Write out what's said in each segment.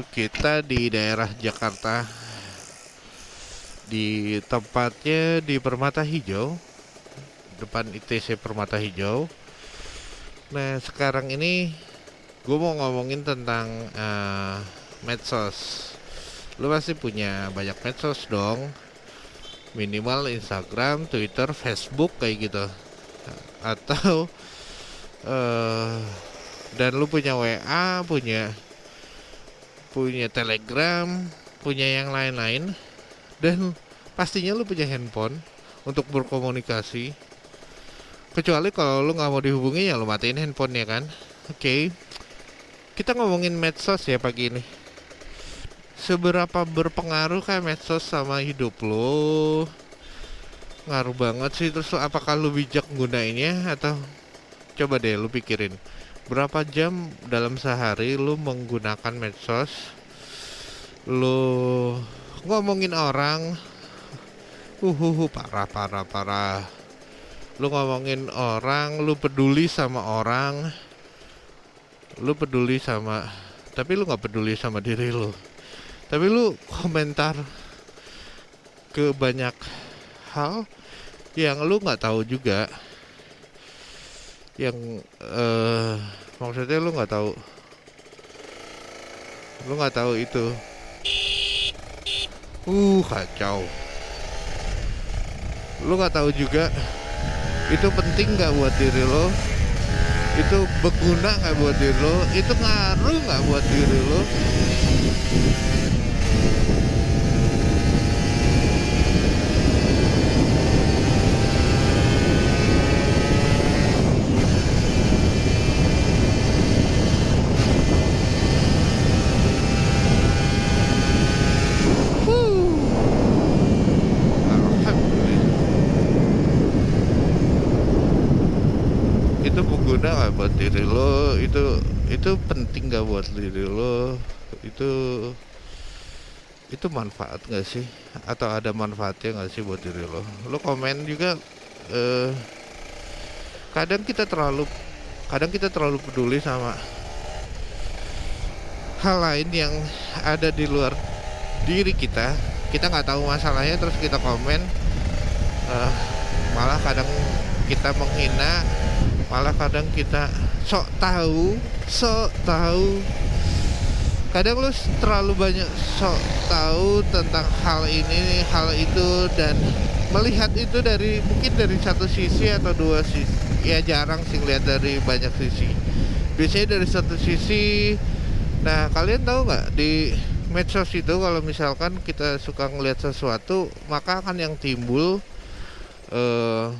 Kita di daerah Jakarta, di tempatnya di Permata Hijau, depan ITC Permata Hijau. Nah, sekarang ini gue mau ngomongin tentang medsos. Lu pasti punya banyak medsos dong, minimal Instagram, Twitter, Facebook kayak gitu. Atau eh dan lu punya WA, punya punya Telegram, punya yang lain-lain, dan pastinya lu punya handphone untuk berkomunikasi. Kecuali kalau lu nggak mau dihubungi, ya lu matiin handphonenya kan. Oke, kita ngomongin medsos ya pagi ini. Seberapa berpengaruh kayak medsos sama hidup lu? Ngaruh banget sih. Terus apakah lu bijak gunainnya? Atau coba deh lu pikirin, berapa jam dalam sehari lu menggunakan medsos? Lu ngomongin orang, parah parah parah. Lu ngomongin orang, lu peduli sama orang, lu peduli sama, tapi lu nggak peduli sama diri lu. Tapi lu komentar ke banyak hal yang lu nggak tahu juga, yang maksudnya lu nggak tahu itu. Kacau. Lu nggak tahu juga itu penting nggak buat diri lo, itu berguna nggak buat diri lo, itu ngaruh nggak buat diri lo. Itu berguna nggak buat diri lo, itu penting nggak buat diri lo, itu itu manfaat nggak sih, atau ada manfaatnya nggak sih buat diri lo. Lo komen juga. eh, kadang kita terlalu peduli sama hal lain yang ada di luar diri kita. Kita nggak tahu masalahnya terus kita komen. eh, Malah kadang kita menghina, malah kadang kita sok tahu. Kadang lu terlalu banyak sok tahu tentang hal ini hal itu, dan melihat itu mungkin dari satu sisi atau dua sisi. Ya jarang sih lihat dari banyak sisi, biasanya dari satu sisi. Nah, kalian tahu nggak, di medsos itu kalau misalkan kita suka ngelihat sesuatu, maka akan yang timbul eh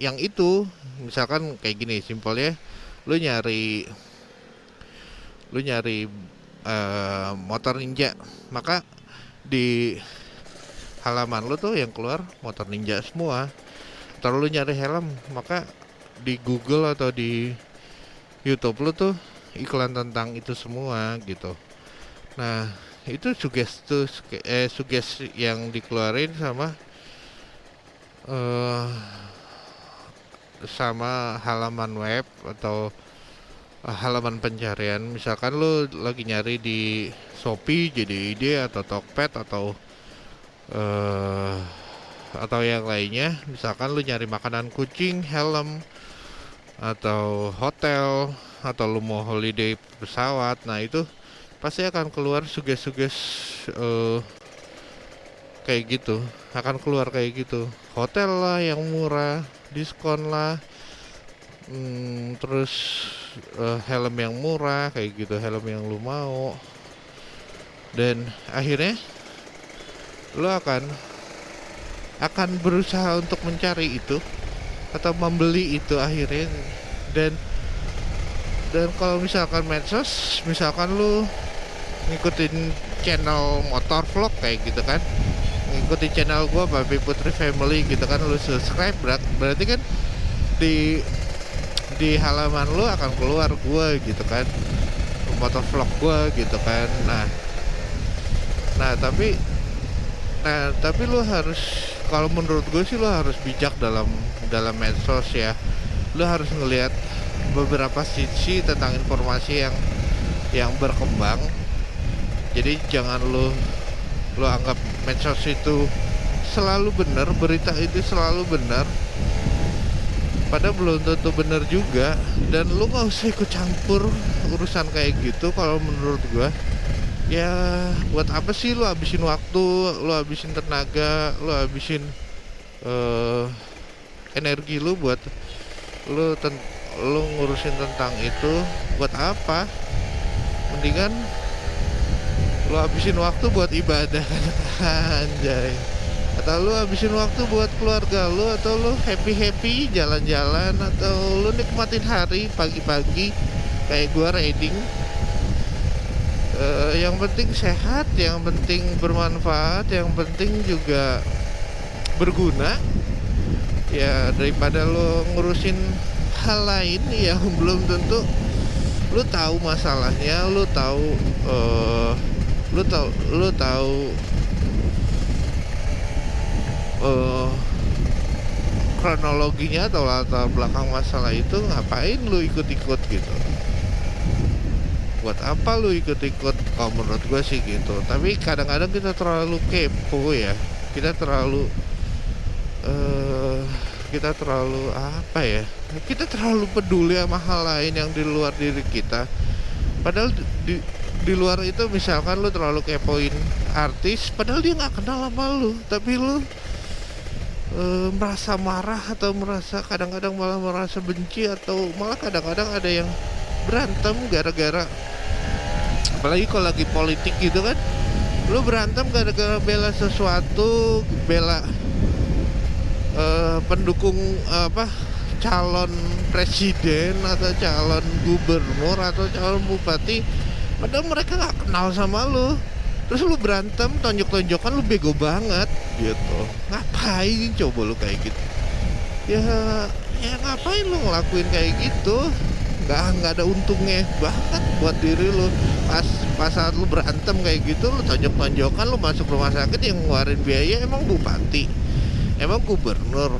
yang itu. Misalkan kayak gini simpelnya, lu nyari lu nyari motor ninja, maka di halaman lu tuh yang keluar motor ninja semua. Atau lu nyari helm, maka di Google atau di YouTube lu tuh iklan tentang itu semua gitu. Nah, itu sugesti yang dikeluarin eh sama halaman web atau halaman pencarian. Misalkan lu lagi nyari di Shopee, JDID atau Tokped eh atau yang lainnya. Misalkan lu nyari makanan kucing, helm, atau hotel, atau lu mau holiday pesawat. Nah, itu pasti akan keluar suges-suges kayak gitu. Akan keluar kayak gitu. Hotel lah yang murah, diskon lah. Terus helm yang murah kayak gitu, helm yang lu mau. Dan akhirnya lu akan berusaha untuk mencari itu atau membeli itu akhirnya. Dan kalau misalkan medsos, misalkan lu ngikutin channel motor vlog kayak gitu kan, ngikutin channel gua Babi Putri Family gitu kan, lu subscribe, berarti kan di halaman lu akan keluar gua gitu kan, motor vlog gua gitu kan. Nah tapi lu harus, kalau menurut gue sih, lu harus bijak dalam medsos ya. Lu harus ngelihat beberapa sisi tentang informasi yang berkembang, Jadi jangan lu anggap medsos itu selalu benar, berita itu selalu benar, padahal belum tentu benar juga. Dan lu nggak usah ikut campur urusan kayak gitu kalau menurut gua. Ya buat apa sih lu habisin waktu, lu habisin tenaga, lu habisin energi lu buat lu ngurusin tentang itu? Buat apa? Mendingan lu habisin waktu buat ibadah. Anjay. Atau lu habisin waktu buat keluarga lu, atau lu happy jalan-jalan, atau lu nikmatin hari pagi-pagi kayak gua riding. Yang penting sehat, yang penting bermanfaat, yang penting juga berguna. Ya daripada lu ngurusin hal lain yang belum tentu lu tahu masalahnya, lu tahu kronologinya atau latar belakang masalah itu. Ngapain lu ikut-ikut gitu? Buat apa lu ikut-ikut? Kalau menurut gue sih gitu. Tapi kadang-kadang kita terlalu kepo ya, kita terlalu apa ya, kita terlalu peduli sama hal lain yang di luar diri kita. Padahal di luar itu misalkan lu terlalu kepoin artis, padahal dia nggak kenal sama lu, tapi lu merasa marah, atau merasa kadang-kadang malah merasa benci, atau malah kadang-kadang ada yang berantem gara-gara, apalagi kalau lagi politik gitu kan, lu berantem gara-gara bela sesuatu, bela pendukung calon presiden atau calon gubernur atau calon bupati, padahal mereka nggak kenal sama lu. Terus lu berantem, tonjok-tonjokan, lu bego banget gitu. Ngapain coba lu kayak gitu? Ya ngapain lu ngelakuin kayak gitu? Nggak ada untungnya banget buat diri lu. Pas saat lu berantem kayak gitu, lu tonjok-tonjokan, lu masuk rumah sakit, yang ngeluarin biaya emang bupati, emang gubernur,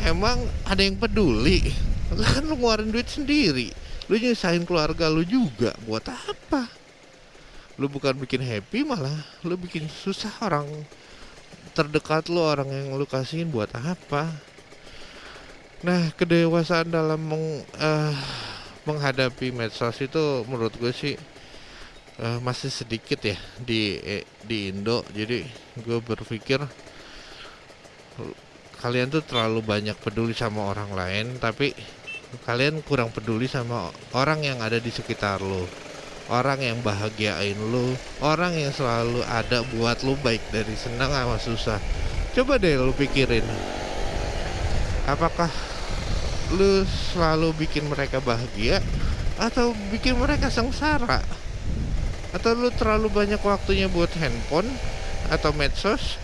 emang ada yang peduli? Kan lu ngeluarin duit sendiri, lu nyusahin keluarga lu juga. Buat apa? Lu bukan bikin happy, malah lu bikin susah orang terdekat lu, orang yang lu kasihin. Buat apa? Nah, kedewasaan dalam menghadapi medsos itu menurut gue sih masih sedikit ya di Indo. Jadi gue berpikir kalian tuh terlalu banyak peduli sama orang lain, tapi kalian kurang peduli sama orang yang ada di sekitar lu, orang yang bahagiain lu, orang yang selalu ada buat lu, baik dari senang sama susah. Coba deh lu pikirin, apakah lu selalu bikin mereka bahagia atau bikin mereka sengsara? Atau lu terlalu banyak waktunya buat handphone atau medsos,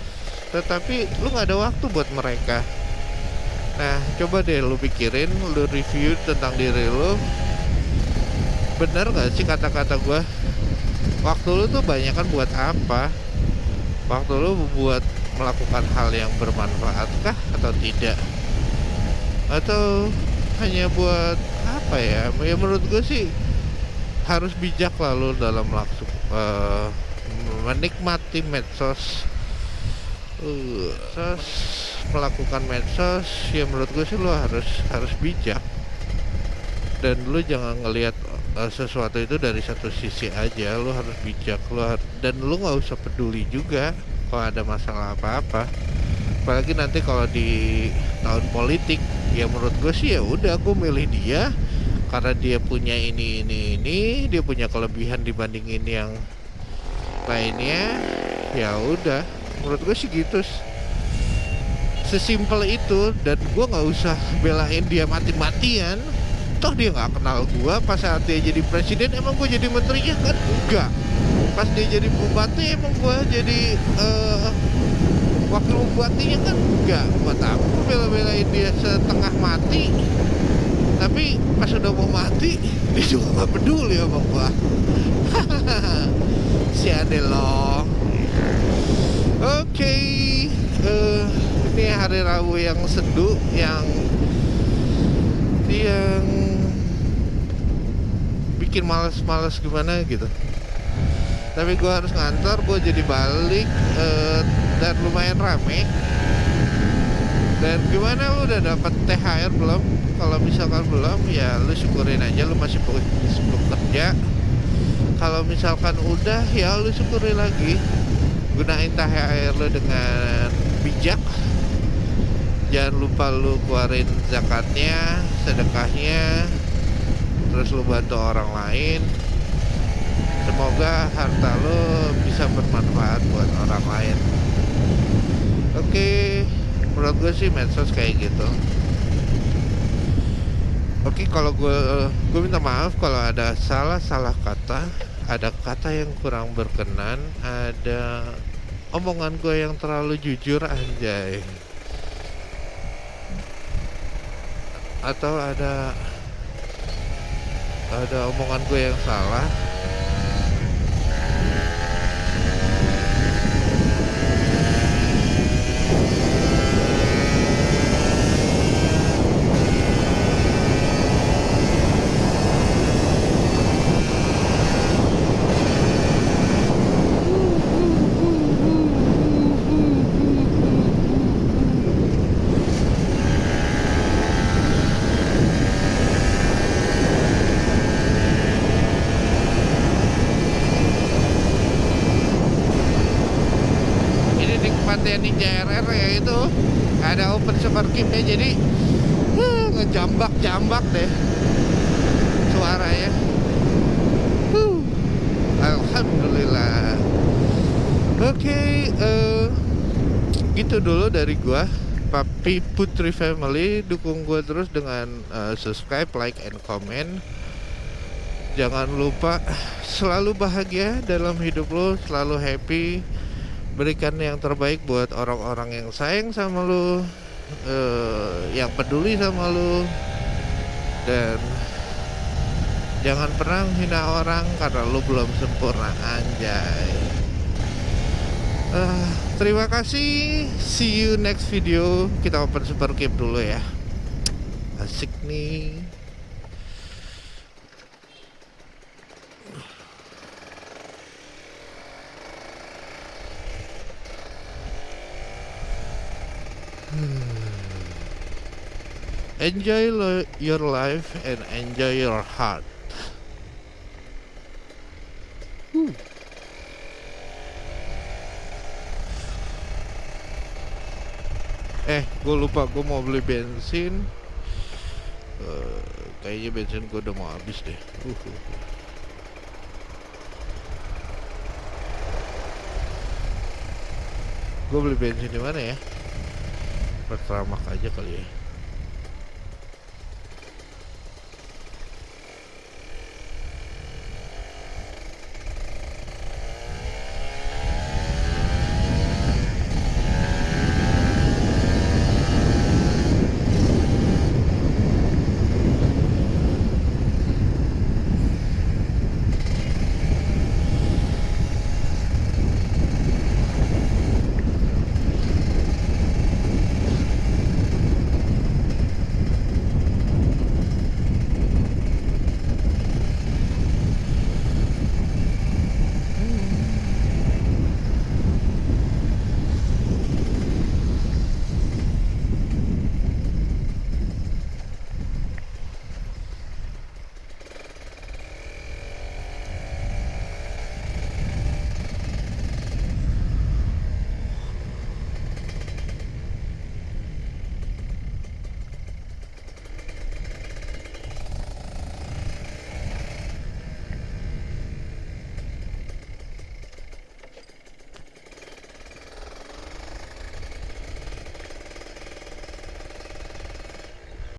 tetapi lu gak ada waktu buat mereka? Nah, coba deh lu pikirin, lu review tentang diri lu. Bener gak sih kata-kata gue? Waktu lu tuh banyak kan buat apa? Waktu lu buat melakukan hal yang bermanfaat kah atau tidak? Atau hanya buat apa ya? Ya menurut gue sih harus bijak lah lu dalam menikmati medsos. Melakukan medsos, ya menurut gue sih lu harus bijak. Dan lu jangan ngelihat sesuatu itu dari satu sisi aja. Lu harus bijak, dan lu nggak usah peduli juga kalau ada masalah apa-apa. Apalagi nanti kalau di tahun politik, ya menurut gue sih ya udah, gue milih dia karena dia punya ini, dia punya kelebihan dibandingin yang lainnya. Ya udah, menurut gue sih gitu, sesimpel itu. Dan gue nggak usah belain dia mati-matian, toh dia nggak kenal gue. Pas saat dia jadi presiden, emang gue jadi menterinya kan? Enggak. Pas dia jadi bupati, emang gue jadi wakil bupatinya kan? Enggak. Buat apa bela-belain dia setengah mati, tapi pas udah mau mati dia juga nggak peduli sama gue. Si Adelo. Oke, ini hari Rabu yang seduh, yang bikin malas-malas gimana gitu. tapi gue harus ngantor, gue jadi balik, dan lumayan rame. Dan gimana, lu udah dapat THR belum? Kalau misalkan belum, ya lu syukurin aja, lu masih bekerja. Kalau misalkan udah, ya lu syukuri lagi. Gunain THR lu dengan bijak. Jangan lupa lu keluarin zakatnya, sedekahnya, terus lu bantu orang lain. Semoga harta lu bisa bermanfaat buat orang lain. Oke, menurut gue sih medsos kayak gitu. Oke, kalau gue minta maaf kalau ada salah kata, ada kata yang kurang berkenan, ada omongan gue yang terlalu jujur, anjay, atau ada omongan gue yang salah. Nikmatnya Ninja RR ya itu ada open super game-nya, jadi ngejambak deh suaranya. Alhamdulillah. Oke, gitu dulu dari gua, Papi Putri Family. Dukung gua terus dengan subscribe, like, and comment. Jangan lupa selalu bahagia dalam hidup lo, selalu happy. Berikan yang terbaik buat orang-orang yang sayang sama lu, yang peduli sama lu, dan jangan pernah hina orang karena lu belum sempurna, anjay. Terima kasih, see you next video. Kita open super game dulu ya, asik nih. Enjoy your life and enjoy your heart. Gue lupa, gue mau beli bensin. Kayaknya bensin gue udah mau habis deh. Gue beli bensin di mana ya? Pertamax aja kali ya.